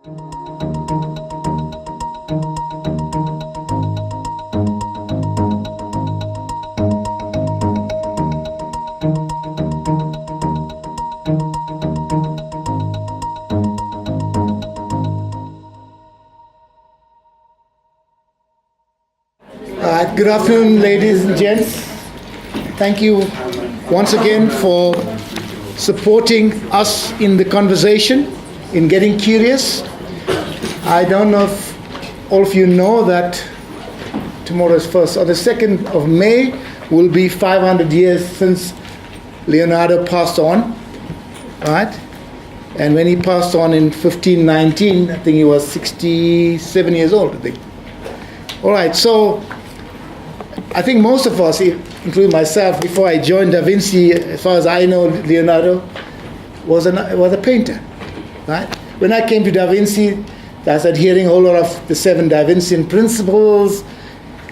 Good afternoon, ladies and gents. Thank you once again for supporting us in the conversation, in getting curious. I don't know if all of you know that tomorrow is first, or the 2nd of May will be 500 years since Leonardo passed on, right? And when he passed on in 1519, I think he was 67 years old, I think. All right, so I think most of us, including myself, before I joined DaVinci, as far as I know, Leonardo was a painter, right? When I came to DaVinci, I started hearing a whole lot of the 7 Da Vincian principles,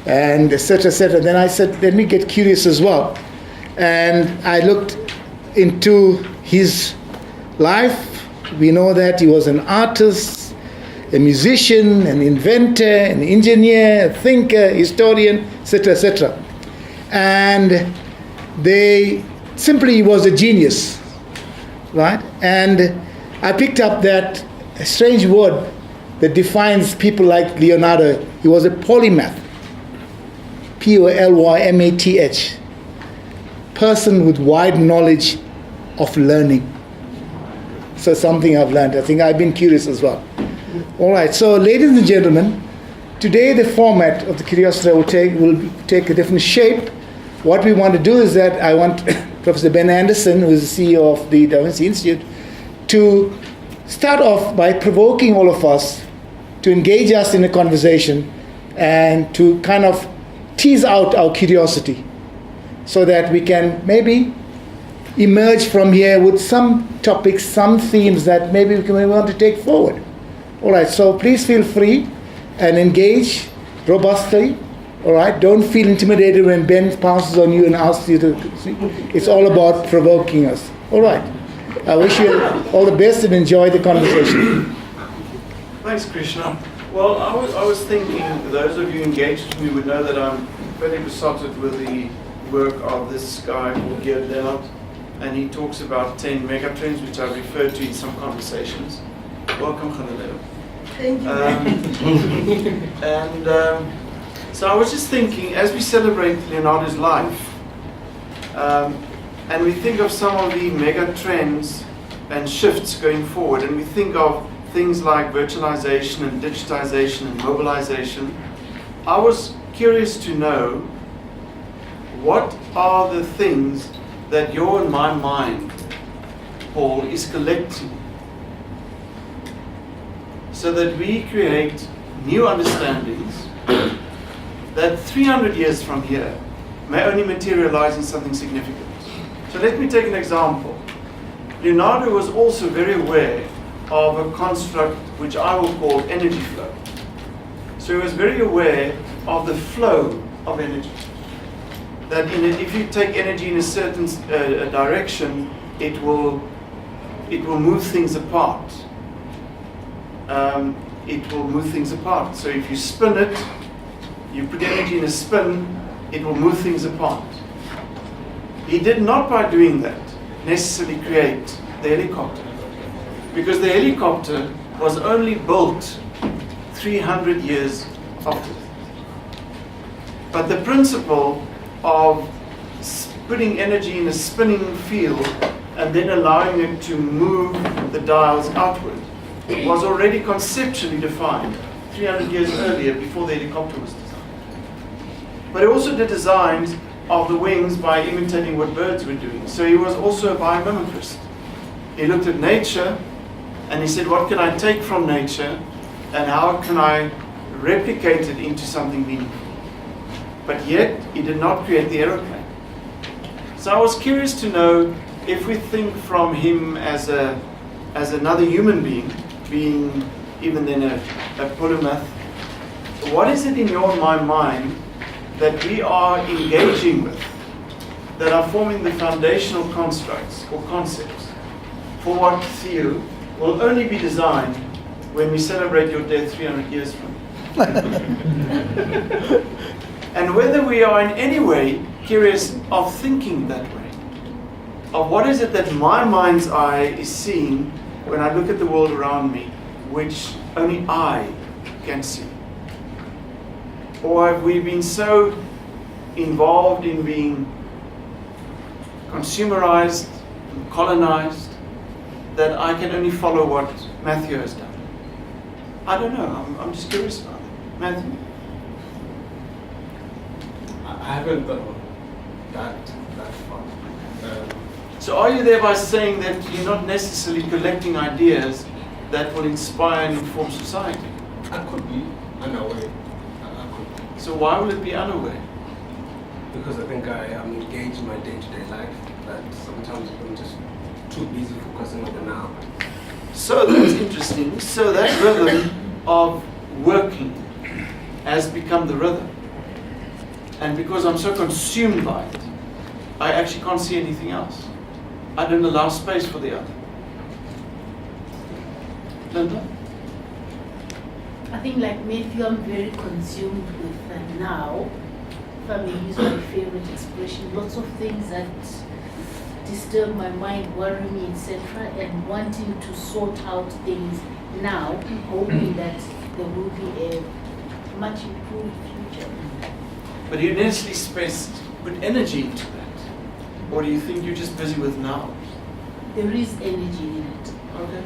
and et cetera, Then I said, let me get curious as well. And I looked into his life. We know that he was an artist, a musician, an inventor, an engineer, a thinker, historian, etc. And he was a genius, right? And I picked up that strange word that defines people like Leonardo. He was a polymath, Polymath, person with wide knowledge of learning. So something I've learned. I think I've been curious as well. All right, so ladies and gentlemen, today the format of the Curiosity will take a different shape. What we want to do is that I want Professor Ben Anderson, who is the CEO of the DaVinci Institute, to start off by provoking all of us to engage us in a conversation and to kind of tease out our curiosity so that we can maybe emerge from here with some topics, some themes that maybe we want to take forward. All right, so please feel free and engage robustly. All right, don't feel intimidated when Ben pounces on you and asks you to see. It's all about provoking us. All right, I wish you all the best and enjoy the conversation. Thanks, Krishna. Well, I was thinking, those of you engaged with me would know that I'm fairly besotted with the work of this guy called Geert Leonard, and he talks about 10 megatrends, which I've referred to in some conversations. Welcome, Khanaleo. Thank you. So I was just thinking, as we celebrate Leonardo's life, and we think of some of the mega trends and shifts going forward, and we think of things like virtualization and digitization and mobilization, I was curious to know, what are the things that your and my mind, Paul, is collecting so that we create new understandings that 300 years from here may only materialize in something significant. So let me take an example. Leonardo was also very aware of a construct which I will call energy flow. So he was very aware of the flow of energy. That if you take energy in a certain direction, it will move things apart. It will move things apart. So if you spin it, you put energy in a spin, it will move things apart. He did not, by doing that, necessarily create the helicopter, because the helicopter was only built 300 years after. But the principle of putting energy in a spinning field and then allowing it to move the dials outward was already conceptually defined 300 years earlier, before the helicopter was designed. But he also did designs of the wings by imitating what birds were doing. So he was also a biomimicrist. He looked at nature and he said, what can I take from nature and how can I replicate it into something meaningful? But yet, he did not create the aeroplane. So I was curious to know, if we think from him as another human being even then a polymath, what is it in your and my mind that we are engaging with, that are forming the foundational constructs or concepts for what Theo will only be designed when we celebrate your death 300 years from now. And whether we are in any way curious of thinking that way, of what is it that my mind's eye is seeing when I look at the world around me, which only I can see. Or have we been so involved in being consumerized and colonized that I can only follow what Matthew has done? I don't know. I'm just curious about it. Matthew? I haven't thought that far. So are you thereby saying that you're not necessarily collecting ideas that will inspire and inform society? I could be unaware. I could be. So why will it be unaware? Because I think I am engaged in my day-to-day life, that sometimes I'm just too busy focusing on the now. So that's interesting. So that rhythm of working has become the rhythm. And because I'm so consumed by it, I actually can't see anything else. I don't allow space for the other. Linda? I think like Matthew, I'm very consumed with now. If I may use my favorite expression, lots of things that disturb my mind, worry me, etc., and wanting to sort out things now, hoping that there will be a much improved future. But you necessarily put energy into that. Or do you think you're just busy with now? There is energy in it. Okay.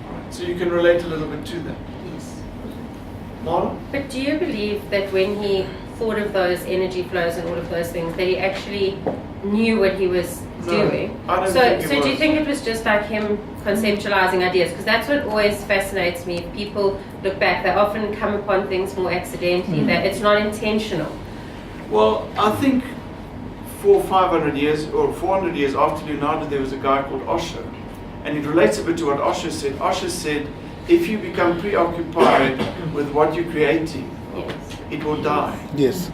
All right. So you can relate a little bit to that. Yes. Marlon? But do you believe that when he thought of those energy flows and all of those things, that he actually knew what he was doing? I don't So think it do you was. think it was just like him conceptualizing ideas? Because that's what always fascinates me. If people look back, they often come upon things more accidentally, that it's not intentional. Well, I think 500 years or 400 years after Leonardo, there was a guy called Osho. And it relates a bit to what Osho said. Osho said, if you become preoccupied with what you're creating, Yes. it will die. Yes.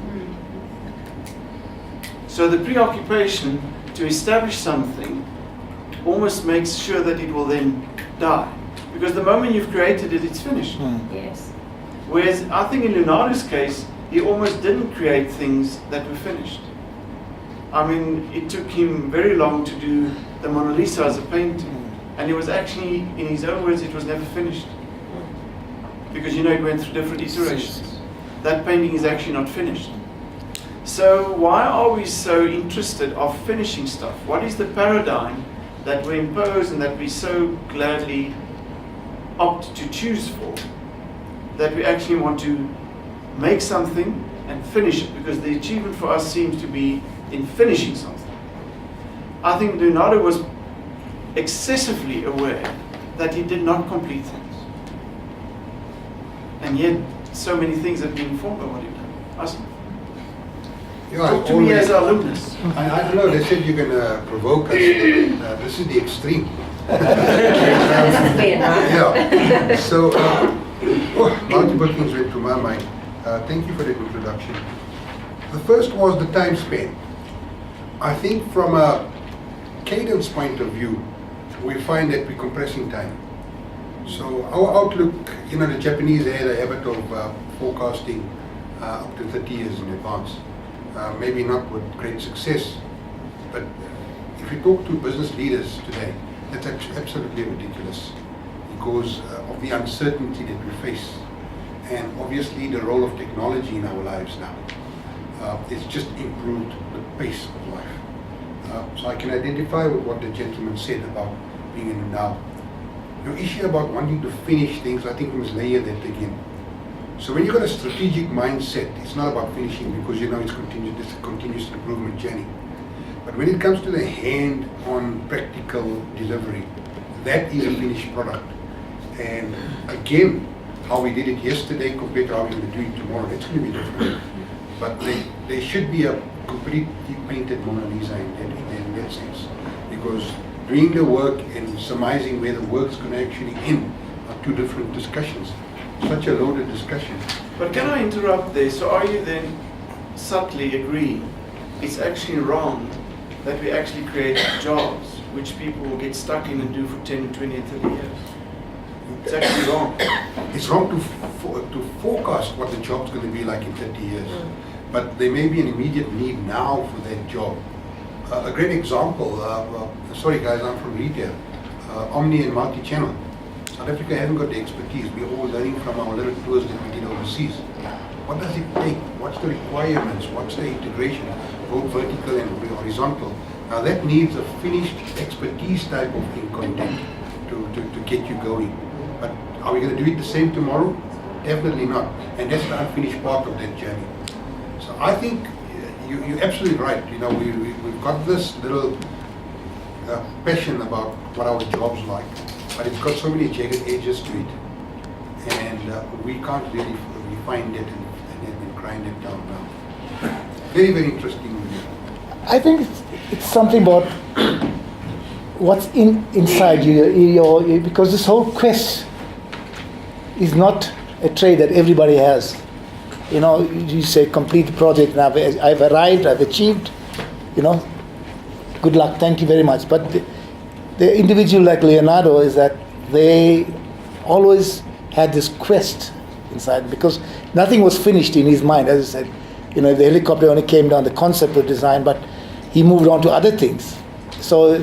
So the preoccupation to establish something almost makes sure that it will then die. Because the moment you've created it, it's finished. Yes. Whereas I think in Leonardo's case, he almost didn't create things that were finished. I mean, it took him very long to do the Mona Lisa as a painting. And it was actually, in his own words, it was never finished. Because it went through different iterations. That painting is actually not finished. So why are we so interested of finishing stuff? What is the paradigm that we impose and that we so gladly opt to choose for? That we actually want to make something and finish it, because the achievement for us seems to be in finishing something. I think Leonardo was excessively aware that he did not complete things. And yet, so many things have been informed by what he did. Awesome. Yeah, Talk to me as an alumnus. I don't know, they said you're going to provoke us. This is the extreme. Yeah. So, multiple things went through my mind. Thank you for the introduction. The first was the time span. I think from a cadence point of view, we find that we're compressing time. So our outlook, the Japanese had a habit of forecasting up to 30 years in advance. Maybe not with great success, but if you talk to business leaders today, that's absolutely ridiculous because of the uncertainty that we face. And obviously the role of technology in our lives now. It's just improved the pace of life. So I can identify with what the gentleman said about being in the now. Your issue about wanting to finish things, I think we must layer that again. So when you've got a strategic mindset, it's not about finishing because it's a continuous improvement journey. But when it comes to the hand-on practical delivery, that is a finished product. And again, how we did it yesterday compared to how we're going to do it tomorrow, it's going to be different. But there should be a completely painted Mona Lisa in that sense. Because doing the work and surmising where the work's going to actually end are two different discussions. Such a loaded discussion. But can I interrupt there? So are you then subtly agreeing it's actually wrong that we actually create jobs which people will get stuck in and do for 10, 20 and 30 years? It's actually wrong. It's wrong to forecast what the job's going to be like in 30 years. But there may be an immediate need now for that job. A great example, sorry guys, I'm from retail, omni and multi-channel. South Africa hasn't got the expertise. We're all learning from our little tours that we did overseas. What does it take? What's the requirements? What's the integration, both vertical and horizontal? Now that needs a finished expertise type of content to get you going. But are we going to do it the same tomorrow? Definitely not. And that's the unfinished part of that journey. So I think you're absolutely right. You know, we've got this little passion about what our job's like, but it's got so many jagged edges to it, and we can't really refine it and grind it down now. Very, very interesting. I think it's something about what's inside you, because this whole quest is not a trait that everybody has. You know, you say complete the project, and I've arrived, I've achieved, you know, good luck, thank you very much. But the individual like Leonardo is that they always had this quest inside, because nothing was finished in his mind. As I said, you know, the helicopter only came down, the concept of design, but he moved on to other things. So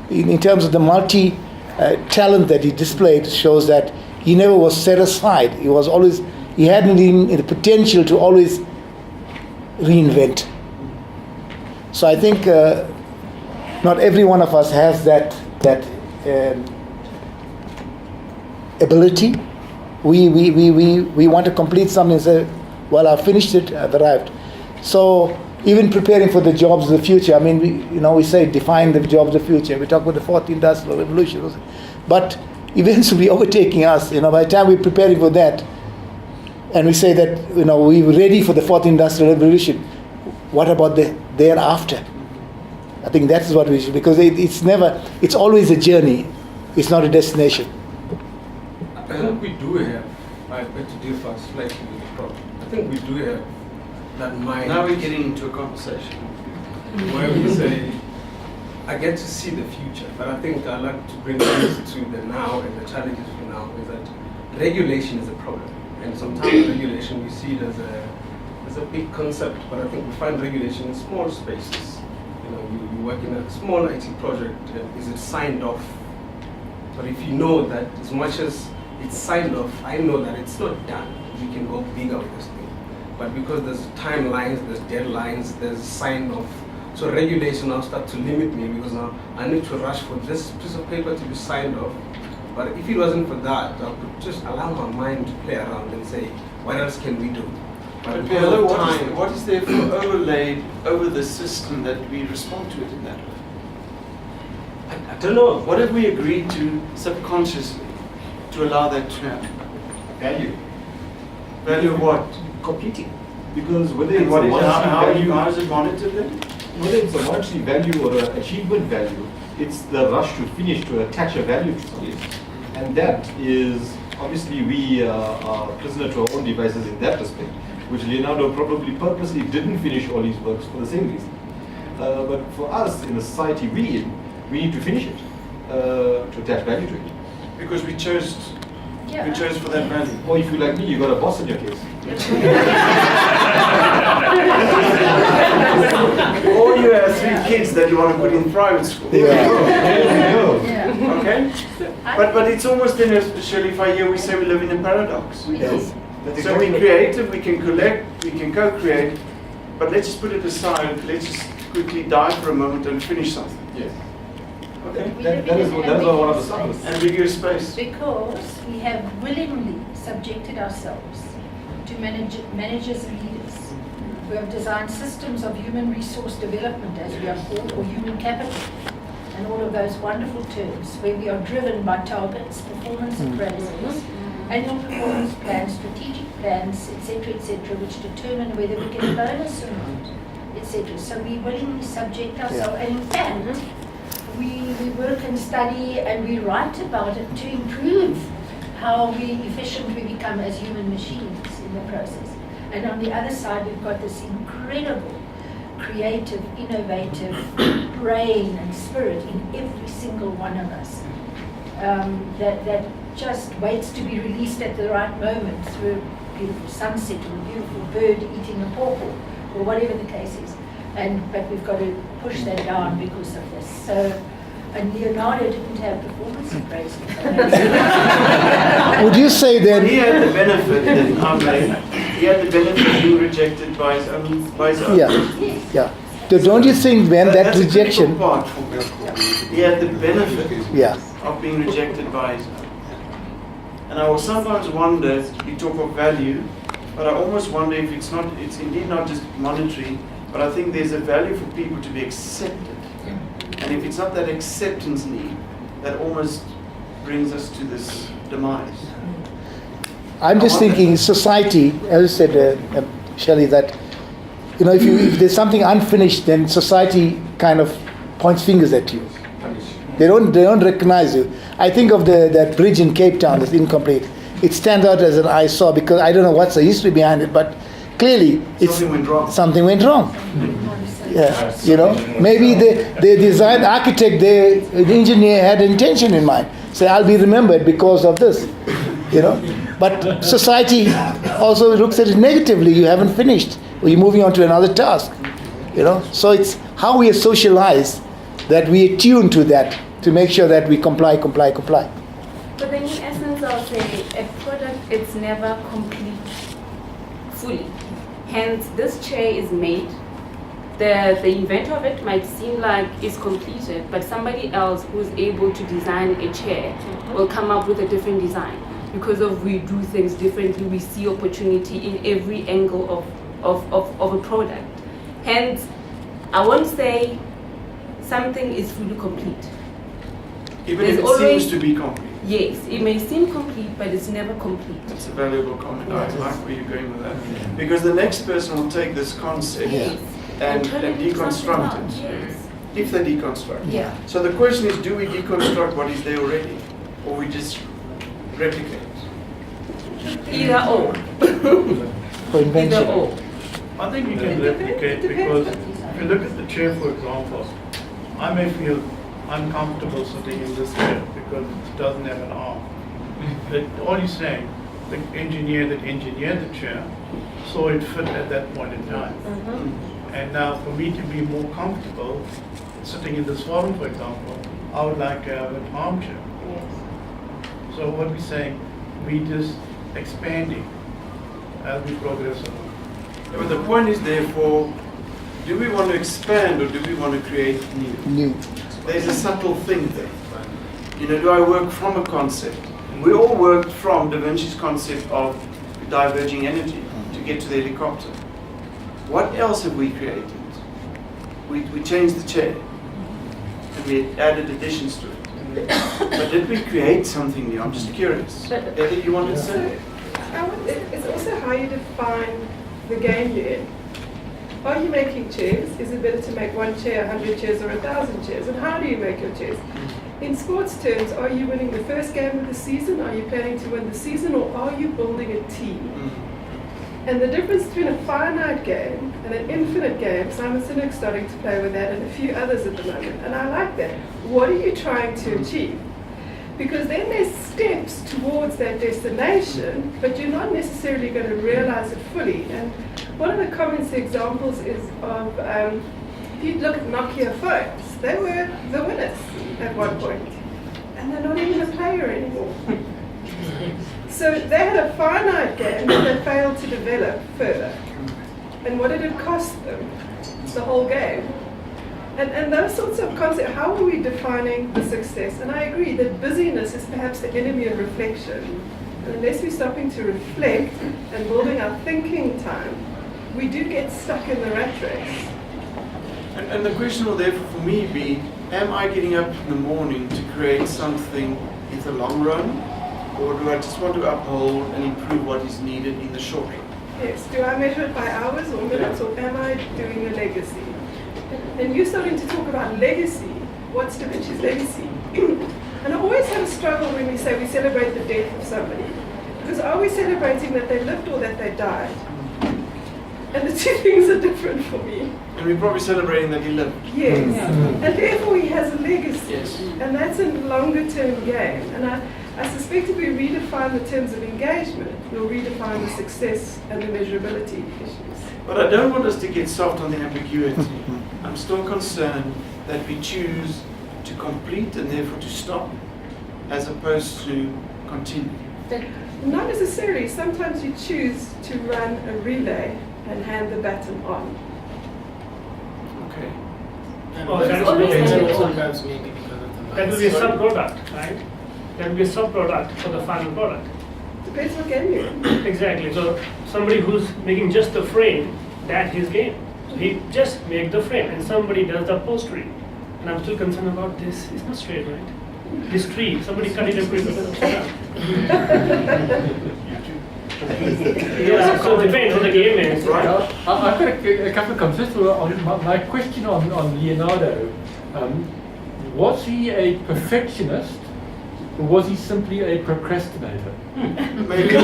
in terms of the talent that he displayed, shows that he never was satisfied. He was always, he had the potential to always reinvent. So I think not every one of us has that ability. We want to complete something and say, well, I've finished it, I've arrived. So even preparing for the jobs of the future, I mean, we say define the jobs of the future. We talk about the fourth industrial revolution, but eventually overtaking us. You know, by the time we're preparing for that, and we say that, you know, we're ready for the fourth industrial revolution, what about the thereafter? I think that is what we should, because it's always a journey. It's not a destination. I think we do have, I beg to differ slightly with the Prof. I think we do have that mind. Now we're getting into a conversation where we say, I get to see the future, but I think I like to bring this to the now and the challenges for now, is that regulation is a problem. And sometimes regulation, we see it as a big concept, but I think we find regulation in small spaces. You know, you work in a small IT project, is it signed off? But if you know that as much as it's signed off, I know that it's not done, we can go bigger with this thing. But because there's timelines, there's deadlines, there's sign off, so regulation now starts to limit me, because now I need to rush for this piece of paper to be signed off. But if it wasn't for that, I could just allow my mind to play around and say, what else can we do? But Bill, what is therefore overlaid over the system that we respond to it in that way? I don't know. What have we agreed to subconsciously to allow that to happen? Value. Value of what? Competing. Because whether And it's what a is, monetary value, how is it monitored then? whether it's a monetary value or an achievement value, it's the rush to finish, to attach a value to something. And that is, obviously we are prisoner to our own devices in that respect, which Leonardo probably purposely didn't finish all his works for the same reason. But for us, in the society we need to finish it, to attach value to it. Because we chose for that value. Or if you like me, you got a boss in your case. Or you have 3 kids that you want to put in private school. There you go. Okay? But it's almost in a Shalifa here we say we live in a paradox. Yes. So we're creative, we can collect, we can co-create, but let's just put it aside, let's just quickly die for a moment and finish something. Yes. Okay? That is one of the summers. Ambiguous space. Because we have willingly subjected ourselves to managers and leaders who have designed systems of human resource development, as we are called, or human capital, and all of those wonderful terms, where we are driven by targets, performance appraisals, annual performance plans, strategic plans, etc., which determine whether we get a bonus or not, etc. So we willingly subject ourselves, and in fact, we work and study and we write about it to improve how efficient we become as human machines in the process. And on the other side, we've got this incredible, creative, innovative brain and spirit in every single one of us that just waits to be released at the right moment through a beautiful sunset or a beautiful bird eating a pawpaw or whatever the case is. But we've got to push that down because of this. So, and Leonardo didn't have performance appraisal. Would you say He then, had the benefit that I'm like, he had the benefit of being rejected by his own. yeah. So don't you think when that That's a critical rejection, part for me. He had the benefit yeah, of being rejected by his own. And I will sometimes wonder, we talk of value, but I almost wonder if it's indeed not just monetary, but I think there's a value for people to be accepted. And if it's not that acceptance need, that almost brings us to this demise. I'm just thinking society, as I said, Shelley, that, you know, if there's something unfinished, then society kind of points fingers at you. They don't recognize you. I think of that bridge in Cape Town that's incomplete. It stands out as an eyesore because I don't know what's the history behind it, but clearly something went wrong. Yeah, you know, maybe the design architect, the engineer had intention in mind. Say, I'll be remembered because of this, you know. But society also looks at it negatively. You haven't finished, or you're moving on to another task, you know. So it's how we are socialized that we attune to that to make sure that we comply. But then in essence, I'll say a product, it's never complete fully. Hence, this chair is made. The event of it might seem like it's completed, but somebody else who's able to design a chair will come up with a different design. Because of we do things differently, we see opportunity in every angle of a product. Hence, I won't say something is fully complete. Even if it seems to be complete. Yes, it may seem complete, but it's never complete. That's a valuable comment. I like where you're going with that. Because the next person will take this concept and deconstruct it. Yes. If they deconstruct. Yeah. So the question is, do we deconstruct what is there already? Or we just replicate? Either or. For invention. Either or. I think you can replicate because if you look at the chair, for example, I may feel uncomfortable sitting in this chair because it doesn't have an arm. But all you're saying, the engineer that engineered the chair saw it fit at that point in time. And now for me to be more comfortable sitting in this forum, for example, I would like to have an armchair. So what we're saying, we just expanding as we progress along. Yeah, but the point is therefore, do we want to expand or do we want to create new? There's a subtle thing there. You know, do I work from a concept? We all worked from DaVinci's concept of diverging energy to get to the helicopter. What else have we created? We changed the chair and we added additions to it. But did we create something new? I'm just curious. Eddie, you wanted to say? It's also how you define the game you're in. Are you making chairs? Is it better to make one chair, 100 chairs, or 1,000 chairs? And how do you make your chairs? In sports terms, are you winning the first game of the season? Are you planning to win the season? Or are you building a team? And the difference between a finite game and an infinite game, Simon Sinek's starting to play with that and a few others at the moment, and I like that. What are you trying to achieve? Because then there's steps towards that destination, but you're not necessarily going to realize it fully. And one of the common examples is of, if you look at Nokia phones, they were the winners at one point, and they're not even a player anymore. So they had a finite game that they failed to develop further. And what did it cost them? The whole game. And those sorts of concepts, how are we defining the success? And I agree that busyness is perhaps the enemy of reflection. And unless we're stopping to reflect and building our thinking time, we do get stuck in the rat race. And the question will therefore for me be, am I getting up in the morning to create something in the long run? Or do I just want to uphold and improve what is needed in the short run? Yes, do I measure it by hours or minutes, or am I doing a legacy? And you're starting to talk about legacy. What's DaVinci's legacy? And I always have a struggle when we say we celebrate the death of somebody. Because are we celebrating that they lived or that they died? And the two things are different for me. And we're probably celebrating that he lived. Yes. And therefore he has a legacy. Yes. And that's a longer term game. And I suspect if we redefine the terms of engagement, we'll redefine the success and the measurability issues. But I don't want us to get soft on the ambiguity. I'm still concerned that we choose to complete and therefore to stop, as opposed to continue. Not necessarily. Sometimes you choose to run a relay and hand the baton on. Okay. Or that will sometimes maybe because of the That will be a sub-product, right? That will be a sub-product for the final product. Depends what game you're in. Exactly. So somebody who's making just the frame, that's his game. So he just make the frame, and somebody does the upholstery. And I'm still concerned about this. It's not straight, right? This tree, somebody cut it and put it upside down. Yeah, so it depends what the game is. Right. I've got a couple of comments. On my question on Leonardo, was he a perfectionist or was he simply a procrastinator? Maybe it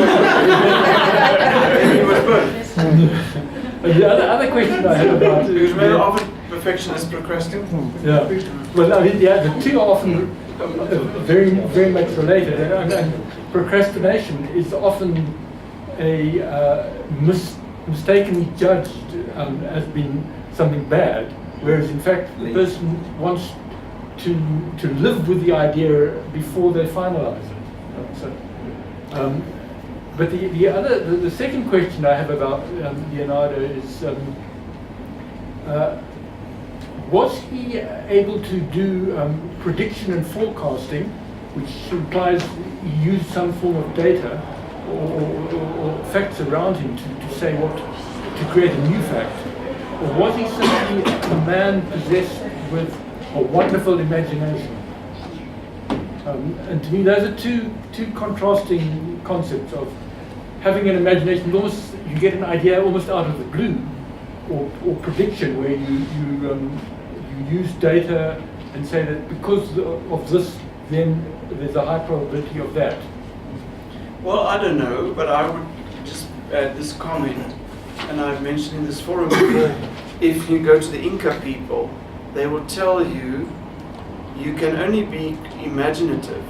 was both. And the other question I had about Because very often perfectionists procrastinate. yeah, well, I mean, yeah, the two are often very, very much related, and procrastination is often a mistakenly judged as being something bad, whereas in fact the person wants to live with the idea before they finalize it. But the second question I have about Leonardo is, was he able to do prediction and forecasting, which implies he used some form of data or facts around him to say what, to create a new fact? Or was he simply a man possessed with a wonderful imagination? And to me, those are two contrasting concepts of having an imagination. Almost, you get an idea almost out of the blue, or prediction, where you use data and say that because of this, then there's a high probability of that. Well, I don't know, but I would just add this comment, and I've mentioned in this forum before, if you go to the Inca people, they will tell you you can only be imaginative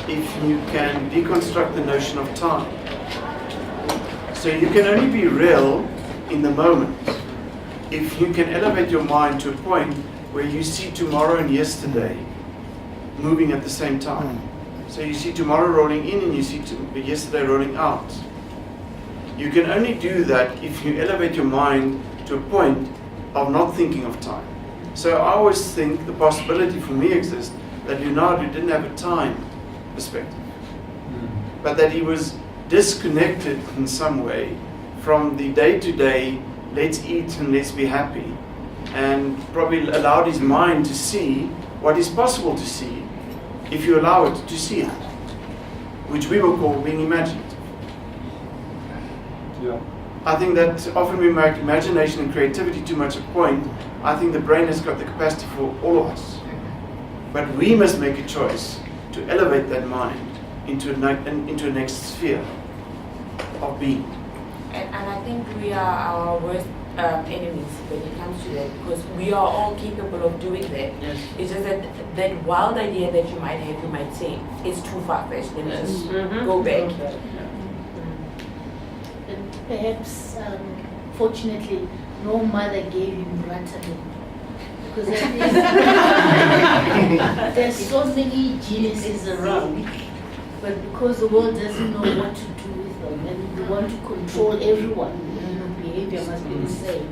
if you can deconstruct the notion of time. So you can only be real in the moment if you can elevate your mind to a point where you see tomorrow and yesterday moving at the same time. So you see tomorrow rolling in and you see yesterday rolling out. You can only do that if you elevate your mind to a point of not thinking of time. So I always think the possibility for me exists that Leonardo didn't have a time perspective, but that he was disconnected in some way from the day-to-day, let's eat and let's be happy, and probably allowed his mind to see what is possible to see if you allow it to see it, which we will call being imaginative. Yeah. I think that often we make imagination and creativity too much a point. I think the brain has got the capacity for all of us. But we must make a choice to elevate that mind into a next sphere of being. And I think we are our worst enemies when it comes to that, because we are all capable of doing that. Yes. It's just that wild idea that you might have, you might say, it's too far-fetched, then just go back. And perhaps, fortunately, no mother gave him Rattling. Because there's so many geniuses around, but because the world doesn't know what to do with them and they want to control everyone, behavior must be the same.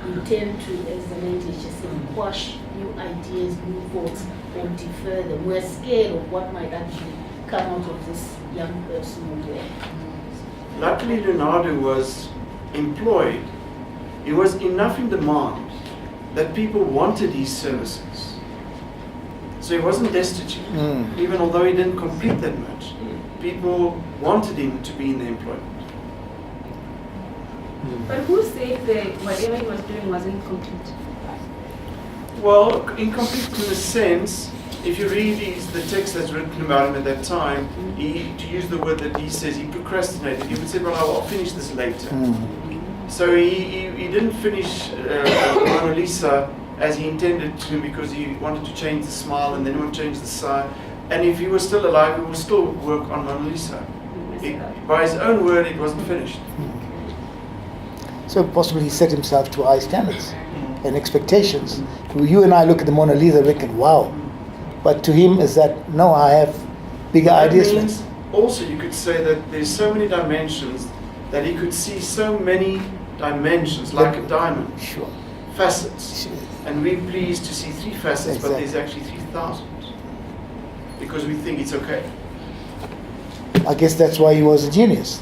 We tend to, as the lady just said, quash new ideas, new thoughts, or defer them. We're scared of what might actually come out of this young person or Luckily, Leonardo was employed. He was enough in demand that people wanted his services. So he wasn't destitute, even although he didn't complete that much. People wanted him to be in the employment. But who said that whatever he was doing wasn't complete? Well, incomplete in a sense, if you read the text that's written about him at that time, to use the word that he says, he procrastinated. He would say, well, I'll finish this later. So he didn't finish Mona Lisa as he intended to, because he wanted to change the smile and then he wanted to change the And if he was still alive, he would still work on Mona Lisa. By his own word, it wasn't finished. So possibly he set himself to high standards and expectations. You and I look at the Mona Lisa, reckon, wow. But to him is that, no, I have bigger That ideas. means also you could say that there's so many dimensions that he could see so many dimensions, like a diamond. Sure. Facets. And we're pleased to see 3 facets, but Exactly. there's actually 3,000. Because we think it's okay. I guess that's why he was a genius.